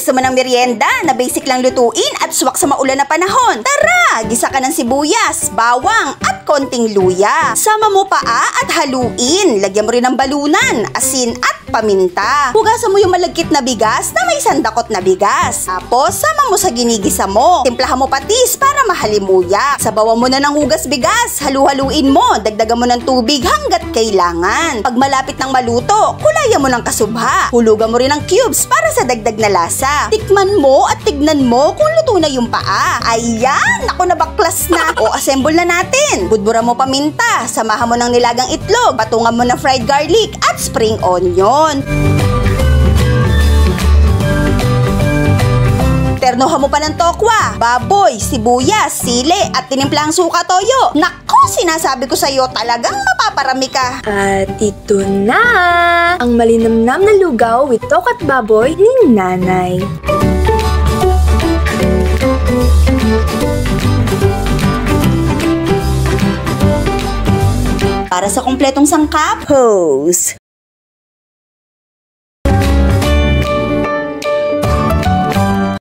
Gusto mo ng merienda na basic lang lutuin at swak sa maulan na panahon? Tara! Gisa ka ng sibuyas, bawang at konting luya. Sama mo paa at haluin. Lagyan mo rin ng balunan, asin at paminta. Hugasan mo yung malagkit na bigas na may sandakot na bigas. Tapos, sama mo sa ginigisa mo. Timplahan mo patis para mahalimuyak. Sabawan mo na ng hugas bigas. Halu-haluin mo. Dagdagan mo ng tubig hanggat kailangan. Pag malapit ng maluto, kulayan mo ng kasubha. Hulugan mo rin ng cubes para sa dagdag na lasa. Tikman mo at tignan mo kung luto na yung paa. Ayan! Ako na baklas na. O, assemble na natin. Budburan mo paminta. Samahan mo ng nilagang itlog. Patungan mo ng fried garlic at spring onion. Ternohan mo pa ng tokwa, baboy, sibuyas, sili at tinimplahang suka toyo. Nako, sinasabi ko sa'yo, talagang mapaparami ka. At ito na ang malinamnam na lugaw with tokat baboy ni Nanay. Para sa kumpletong sangkap, hose.